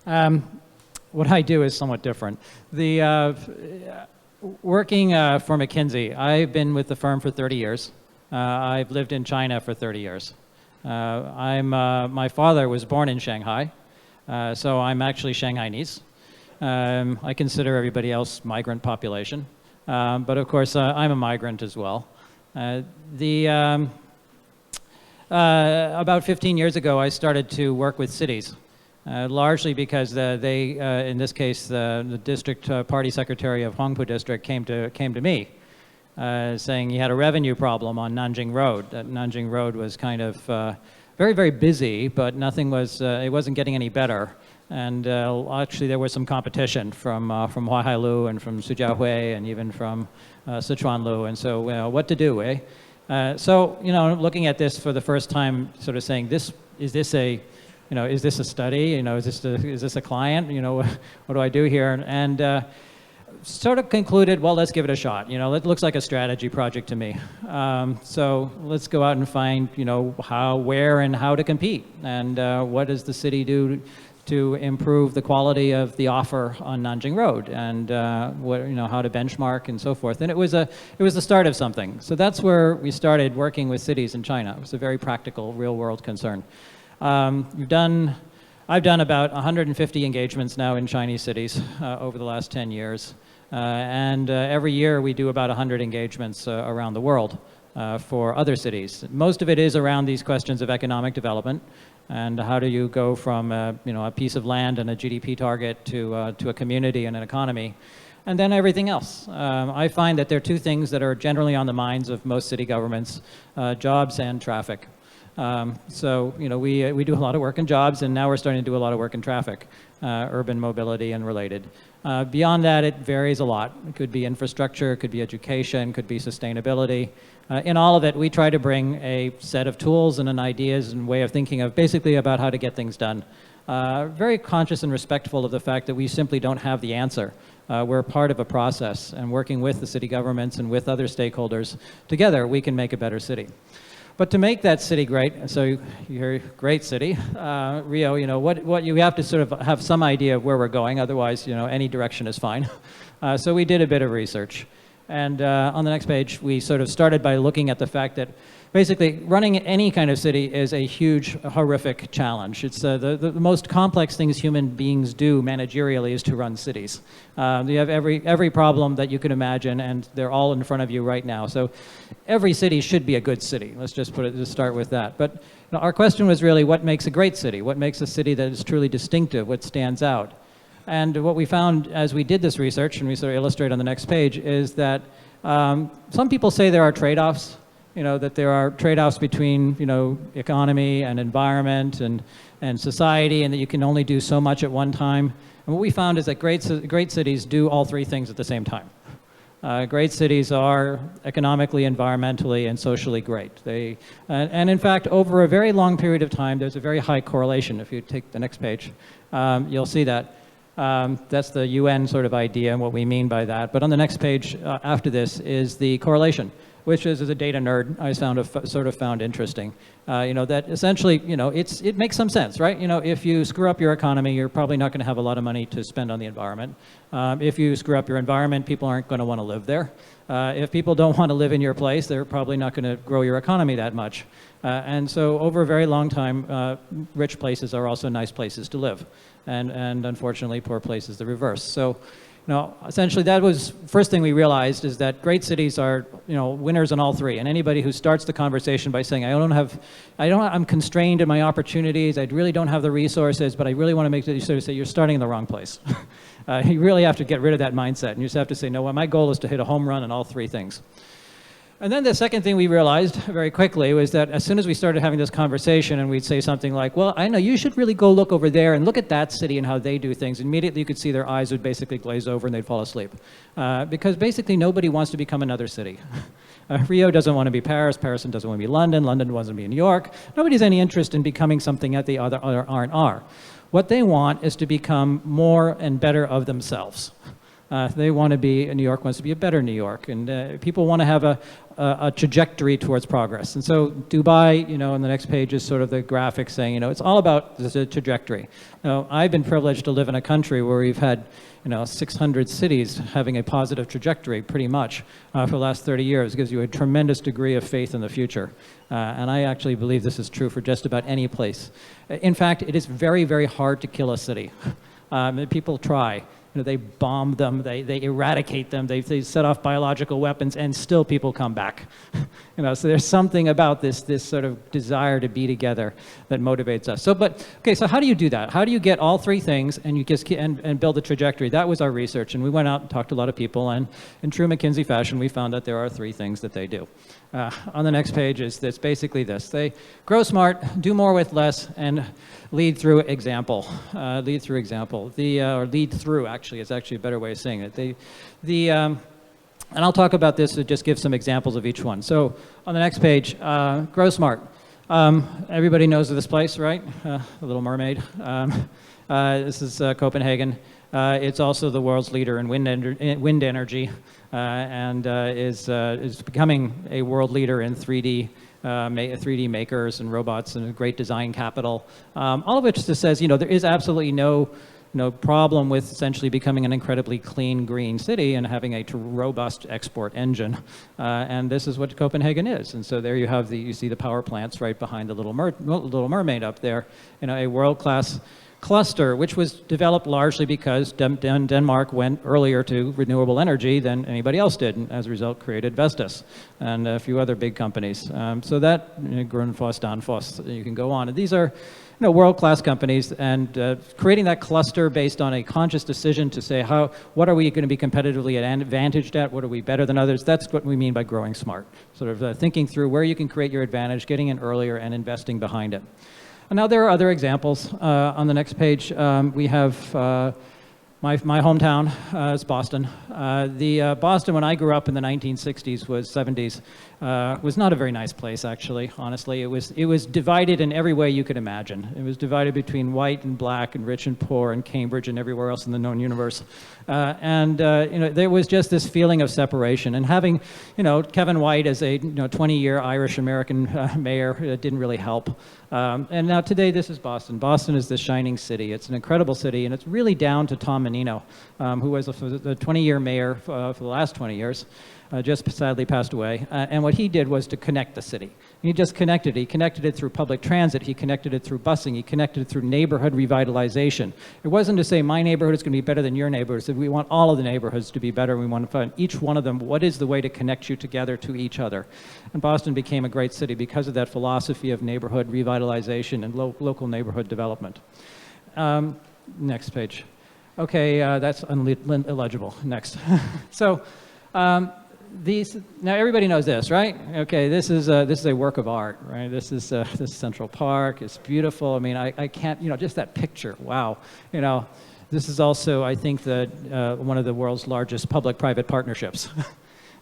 What I do is somewhat different. Working for McKinsey, I've been with the firm for 30 years. I've lived in China for 30 years. My father was born in Shanghai, so I'm actually Shanghainese. I consider everybody else migrant population, but of course I'm a migrant as well. About 15 years ago, I started to work with cities. Largely because in this case, the district party secretary of Huangpu district came to me, saying he had a revenue problem on Nanjing Road. That Nanjing Road was kind of very, very busy, but it wasn't getting any better. And actually, there was some competition from Huaihailu and from Sujiahui and even from Sichuanlu. And so, what to do, eh? So, looking at this for the first time, sort of saying, is this a study? Is this a client? What do I do here? And sort of concluded, well, let's give it a shot. It looks like a strategy project to me. So let's go out and find, how, where, and how to compete. And what does the city do to improve the quality of the offer on Nanjing Road, and how to benchmark and so forth. And it was the start of something. So that's where we started working with cities in China. It was a very practical, real-world concern. I've done about 150 engagements now in Chinese cities over the last 10 years. And every year we do about 100 engagements around the world for other cities. Most of it is around these questions of economic development and how do you go from a piece of land and a GDP target to a community and an economy. And then everything else. I find that there are two things that are generally on the minds of most city governments, jobs and traffic. So we do a lot of work in jobs, and now we're starting to do a lot of work in traffic, urban mobility and related. Beyond that, it varies a lot. It could be infrastructure, it could be education, could be sustainability. In all of it, we try to bring a set of tools and an ideas and way of thinking of basically about how to get things done. Very conscious and respectful of the fact that we simply don't have the answer. We're part of a process, and working with the city governments and with other stakeholders, together we can make a better city. But to make that city great, so you're a great city, Rio, what you have to sort of have some idea of where we're going, otherwise, any direction is fine. So we did a bit of research. And on the next page, we sort of started by looking at the fact that basically running any kind of city is a huge, horrific challenge. It's the most complex things human beings do managerially is to run cities. You have every problem that you can imagine, and they're all in front of you right now. So every city should be a good city. Let's just start with that. But our question was really, what makes a great city? What makes a city that is truly distinctive? What stands out? And what we found as we did this research, and we sort of illustrate on the next page, is that some people say there are trade-offs. That there are trade-offs between, economy and environment and society, and that you can only do so much at one time. And what we found is that great cities do all three things at the same time. Great cities are economically, environmentally, and socially great. And in fact, over a very long period of time, there's a very high correlation. If you take the next page, you'll see that. That's the UN sort of idea and what we mean by that. But on the next page after this is the correlation, which is, as a data nerd, I sort of found interesting. That essentially, it makes some sense, right? If you screw up your economy, you're probably not going to have a lot of money to spend on the environment. If you screw up your environment, people aren't going to want to live there. If people don't want to live in your place, they're probably not going to grow your economy that much. And so over a very long time, rich places are also nice places to live. And unfortunately, poor places the reverse. So, essentially that was first thing we realized is that great cities are, winners in all three. And anybody who starts the conversation by saying, I'm constrained in my opportunities, I really don't have the resources, but I really want to make sure you sort of say you're starting in the wrong place. You really have to get rid of that mindset. And you just have to say, no, my goal is to hit a home run in all three things. And then the second thing we realized very quickly was that as soon as we started having this conversation and we'd say something like, well, I know you should really go look over there and look at that city and how they do things, immediately you could see their eyes would basically glaze over and they'd fall asleep. Because basically nobody wants to become another city. Rio doesn't want to be Paris, Paris doesn't want to be London, London doesn't want to be New York. Nobody has any interest in becoming something that the other aren't are. What they want is to become more and better of themselves. They want to be, New York wants to be a better New York, and people want to have a trajectory towards progress. And so Dubai, on the next page is sort of the graphic saying, it's all about the trajectory. Now, I've been privileged to live in a country where we've had 600 cities having a positive trajectory pretty much for the last 30 years. It gives you a tremendous degree of faith in the future. And I actually believe this is true for just about any place. In fact, it is very, very hard to kill a city. People try. They bomb them, they eradicate them, they set off biological weapons, and still people come back. So there's something about this sort of desire to be together that motivates us. So how do you do that? How do you get all three things and you just and build a trajectory? That was our research, and we went out and talked to a lot of people, and in true McKinsey fashion, we found that there are three things that they do. On the next page is this, basically this. They grow smart, do more with less, and lead through example. Lead through example. Or lead through, actually, is actually a better way of saying it. And I'll talk about this to just give some examples of each one. So on the next page, grow smart. Everybody knows of this place, right? The Little Mermaid. This is Copenhagen. It's also the world's leader in wind energy, and is becoming a world leader in 3D makers and robots and a great design capital. All of which just says, there is absolutely no problem with essentially becoming an incredibly clean green city and having a robust export engine. And this is what Copenhagen is. And so there you see the power plants right behind the Little Mermaid up there. A world-class cluster, which was developed largely because Denmark went earlier to renewable energy than anybody else did, and as a result created Vestas and a few other big companies. So that, Grundfos, Danfoss, you can go on. And these are world-class companies, and creating that cluster based on a conscious decision to say, what are we going to be competitively advantaged at? What are we better than others? That's what we mean by growing smart. Sort of thinking through where you can create your advantage, getting in earlier, and investing behind it. And now there are other examples. On the next page, we have my hometown is Boston. Boston, when I grew up in the 1960s, 70s, was not a very nice place, actually, honestly. It was divided in every way you could imagine. It was divided between white and black and rich and poor and Cambridge and everywhere else in the known universe. There was just this feeling of separation. And having, Kevin White as a 20-year Irish-American mayor didn't really help. And now today, this is Boston. Boston is this shining city. It's an incredible city, and it's really down to Tom Menino, who was the 20-year mayor for the last 20 years. Just sadly passed away. And what he did was to connect the city. He just connected it. He connected it through public transit. He connected it through busing. He connected it through neighborhood revitalization. It wasn't to say my neighborhood is going to be better than your neighborhood. It said we want all of the neighborhoods to be better. We want to find each one of them, what is the way to connect you together to each other? And Boston became a great city because of that philosophy of neighborhood revitalization and local neighborhood development. Next page. Okay, that's illegible. Next. So. Now everybody knows this, right? Okay, this is a work of art, right? This is Central Park. It's beautiful. I mean, I can't, just that picture. Wow, this is also, I think, one of the world's largest public-private partnerships,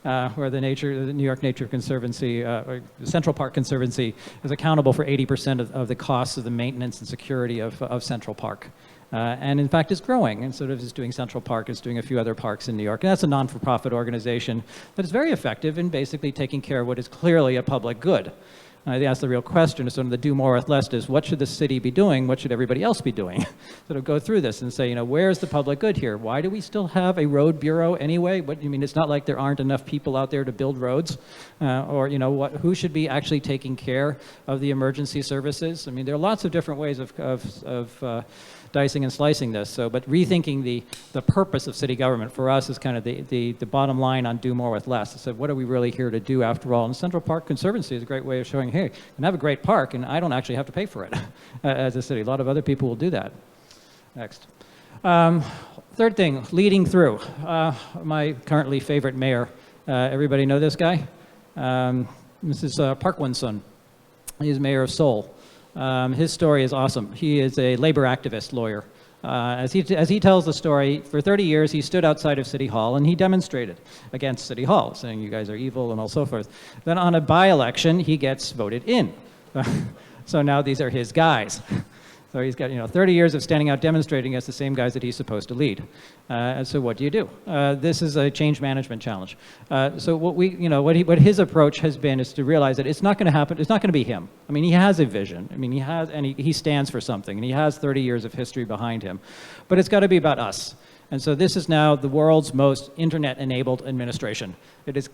where the New York Nature Conservancy, or the Central Park Conservancy, is accountable for 80% of the costs of the maintenance and security of Central Park. And in fact, it's growing, and sort of is doing Central Park, is doing a few other parks in New York. And that's a non-for-profit organization that is very effective in basically taking care of what is clearly a public good. And I think that's the real question, is sort of the do more with less is, what should the city be doing? What should everybody else be doing? Sort of go through this and say, where's the public good here? Why do we still have a road bureau anyway? It's not like there aren't enough people out there to build roads, who should be actually taking care of the emergency services? There are lots of different ways of dicing and slicing this. But rethinking the purpose of city government for us is kind of the bottom line on do more with less. So what are we really here to do after all? And Central Park Conservancy is a great way of showing, hey, I can have a great park and I don't actually have to pay for it as a city. A lot of other people will do that. Next. Third thing, leading through. My currently favorite mayor. Everybody know this guy? This is Park Won-sun. He's mayor of Seoul. His story is awesome. He is a labor activist lawyer. As he tells the story, for 30 years he stood outside of City Hall and he demonstrated against City Hall, saying you guys are evil and all so forth. Then on a by-election, he gets voted in. So now these are his guys. So he's got 30 years of standing out demonstrating against the same guys that he's supposed to lead. And so what do you do? This is a change management challenge. So what his approach has been is to realize that it's not going to happen. It's not going to be him. I mean, he has a vision. I mean, he stands for something, and he has 30 years of history behind him. But it's got to be about us. And so this is now the world's most internet-enabled administration. It is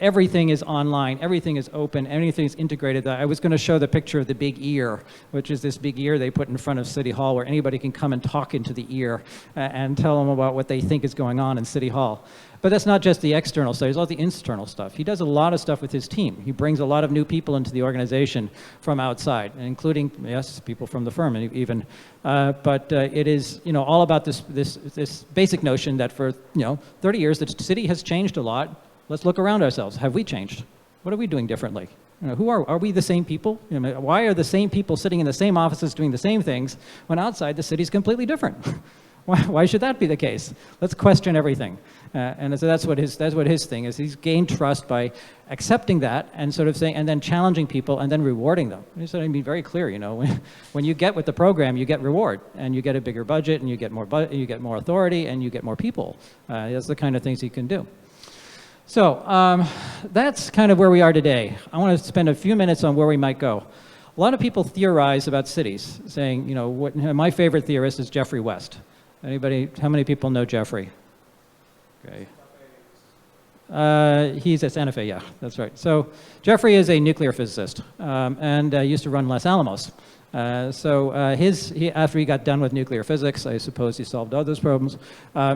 everything is online, everything is open, everything is integrated. I was going to show the picture of the big ear, which is this big ear they put in front of City Hall where anybody can come and talk into the ear and tell them about what they think is going on in City Hall. But that's not just the external stuff, it's all the internal stuff. He does a lot of stuff with his team. He brings a lot of new people into the organization from outside, including, yes, people from the firm even. But it is all about this basic notion that for 30 years the city has changed a lot. Let's look around ourselves. Have we changed? What are we doing differently? Who are we the same people? Why are the same people sitting in the same offices doing the same things when outside the city's completely different? Why should that be the case? Let's question everything. And so that's what his thing is. He's gained trust by accepting that and sort of saying, and then challenging people and then rewarding them. He's going to be very clear, when you get with the program, you get reward and you get a bigger budget and you get more authority and you get more people. That's the kind of things he can do. So that's kind of where we are today. I want to spend a few minutes on where we might go. A lot of people theorize about cities, saying, my favorite theorist is Jeffrey West. Anybody? How many people know Jeffrey? Okay. He's at Santa Fe, yeah, that's right. So Jeffrey is a nuclear physicist and used to run Los Alamos. After he got done with nuclear physics, I suppose he solved all those problems.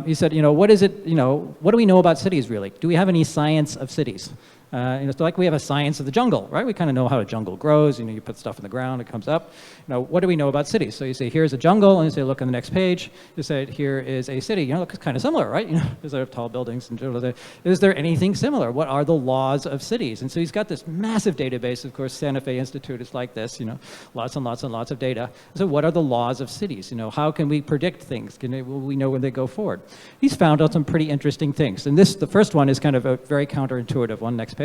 He said, what is it? What do we know about cities really? Do we have any science of cities? It's like we have a science of the jungle, right? We kind of know how a jungle grows. You put stuff in the ground, it comes up. What do we know about cities? So you say, here's a jungle, and you say, look on the next page. You say, here is a city. It looks kind of similar, right? There's tall buildings. And is there anything similar? What are the laws of cities? And so he's got this massive database. Of course, Santa Fe Institute is like this, lots and lots and lots of data. So what are the laws of cities? How can we predict things? Will we know when they go forward? He's found out some pretty interesting things. And the first one is kind of a very counterintuitive one. Next page.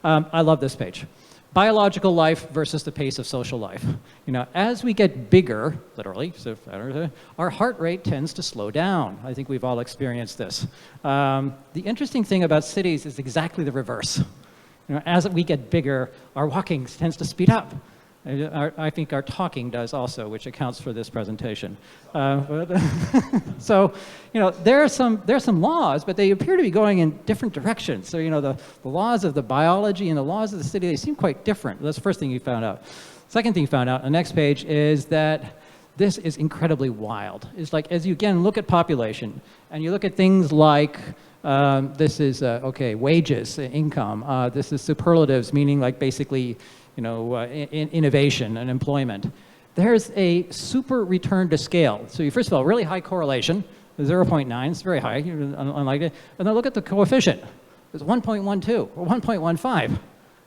I love this page. Biological life versus the pace of social life. As we get bigger, literally, our heart rate tends to slow down. I think we've all experienced this. The interesting thing about cities is exactly the reverse. As we get bigger, our walking tends to speed up. I think our talking does also, which accounts for this presentation. So, there are some laws, but they appear to be going in different directions. So, the laws of the biology and the laws of the city, they seem quite different. That's the first thing you found out. Second thing you found out on the next page is that this is incredibly wild. It's like, as you again look at population, and you look at things like this is, wages, income. This is superlatives, meaning like basically, innovation and employment. There's a super return to scale. So first of all, really high correlation, 0.9, it's very high, unlike it. And then look at the coefficient. It's 1.12 or 1.15.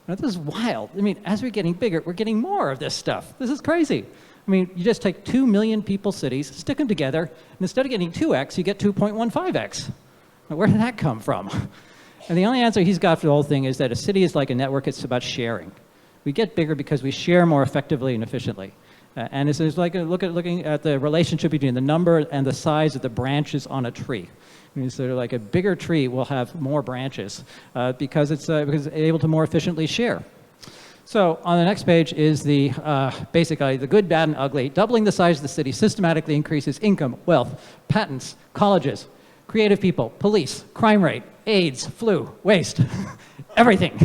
Now, this is wild. I mean, as we're getting bigger, we're getting more of this stuff. This is crazy. I mean, you just take 2 million people cities, stick them together, and instead of getting 2x, you get 2.15x. Now, where did that come from? And the only answer he's got for the whole thing is that a city is like a network, it's about sharing. We get bigger because we share more effectively and efficiently. And it's like looking at the relationship between the number and the size of the branches on a tree. I mean, so like a bigger tree will have more branches because it's able to more efficiently share. So on the next page is basically the good, bad, and ugly. Doubling the size of the city systematically increases income, wealth, patents, colleges, creative people, police, crime rate, AIDS, flu, waste, everything.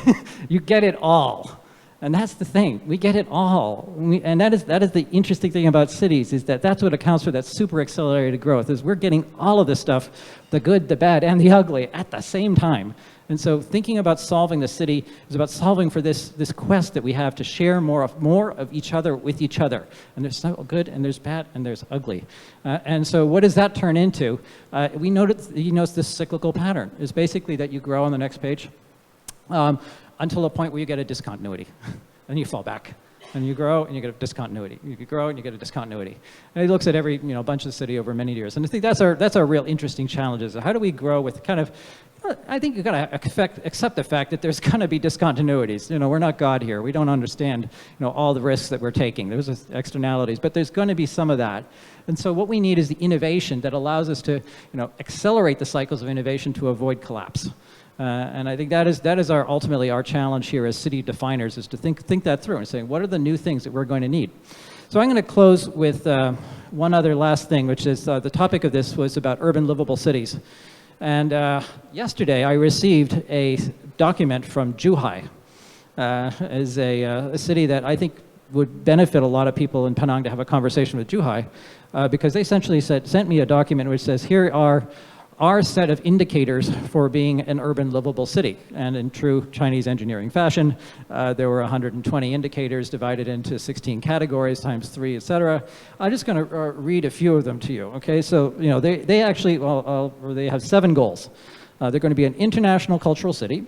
You get it all. And that's the thing, we get it all. And that is the interesting thing about cities, is that's what accounts for that super accelerated growth, is we're getting all of this stuff, the good, the bad, and the ugly at the same time. And so thinking about solving the city is about solving for this quest that we have to share more of each other with each other. And there's good, and there's bad, and there's ugly. And so what does that turn into? He noticed this cyclical pattern, is basically that you grow on the next page. Until a point where you get a discontinuity. And you fall back. And you grow and you get a discontinuity. You grow and you get a discontinuity. And he looks at every bunch of the city over many years. And I think that's our real interesting challenge, is how do we grow with kind of I think you've got to accept the fact that there's going to be discontinuities. You know, we're not God here. We don't understand, you know, all the risks that we're taking. There's externalities, but there's going to be some of that. And so what we need is the innovation that allows us to, you know, accelerate the cycles of innovation to avoid collapse. And I think that is ultimately our challenge here as city definers, is to think that through and say, what are the new things that we're going to need? So I'm going to close with one other last thing, which is the topic of this was about urban livable cities. And yesterday I received a document from Zhuhai, as a city that I think would benefit a lot of people in Penang to have a conversation with Zhuhai, because they essentially sent me a document which says, here are our set of indicators for being an urban livable city. And in true Chinese engineering fashion, there were 120 indicators divided into 16 categories times 3, et cetera. I'm just going to read a few of them to you, okay? So, you know, they actually, they have 7 goals. They're going to be an international cultural city.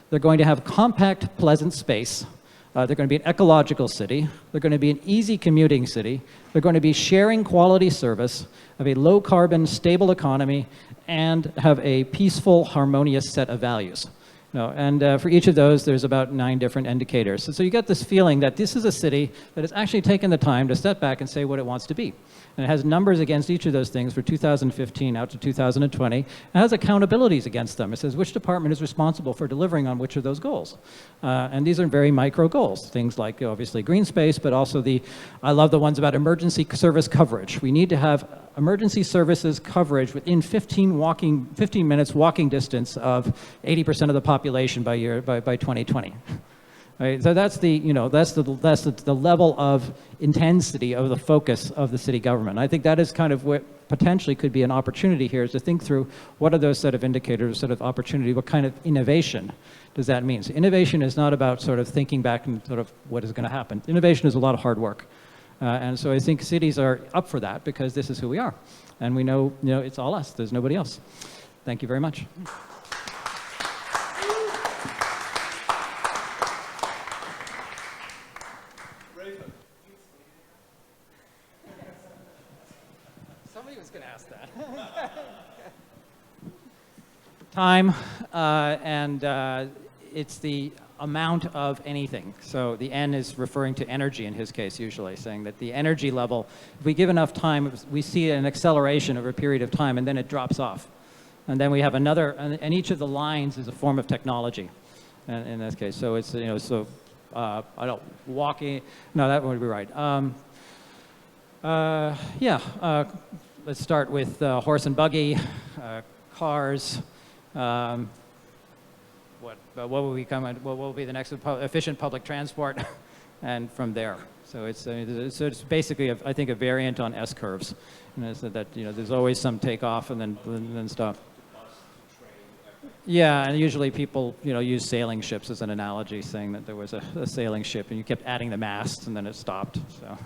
They're going to have compact, pleasant space. They're going to be an ecological city. They're going to be an easy commuting city. They're going to be sharing quality service, have a low carbon, stable economy, and have a peaceful, harmonious set of values. You know, and for each of those, there's about 9 different indicators. So you get this feeling that this is a city that has actually taken the time to step back and say what it wants to be. And it has numbers against each of those things for 2015 out to 2020. It has accountabilities against them. It says which department is responsible for delivering on which of those goals. And these are very micro goals. Things like, obviously, green space, but also I love the ones about emergency service coverage. We need to have emergency services coverage within 15 minutes walking distance of 80% of the population by 2020. Right? So that's the level of intensity of the focus of the city government. I think that is kind of what potentially could be an opportunity here, is to think through what are those set of indicators, set of opportunity, what kind of innovation does that mean? So innovation is not about sort of thinking back and sort of what is going to happen. Innovation is a lot of hard work. And so I think cities are up for that because this is who we are. And we know, it's all us. There's nobody else. Thank you very much. Somebody was going to ask that. Time, and it's the amount of anything. So the N is referring to energy in his case, usually, saying that the energy level, if we give enough time, we see an acceleration over a period of time, and then it drops off. And then we have another, and each of the lines is a form of technology in this case. So it's, I don't, walking, no, that would be right. Let's start with horse and buggy, cars, what will become? What will be the next efficient public transport, and from there. So it's basically I think a variant on S curves, so that there's always some takeoff and then stop. Yeah, and usually people use sailing ships as an analogy, saying that there was a sailing ship and you kept adding the masts and then it stopped. So.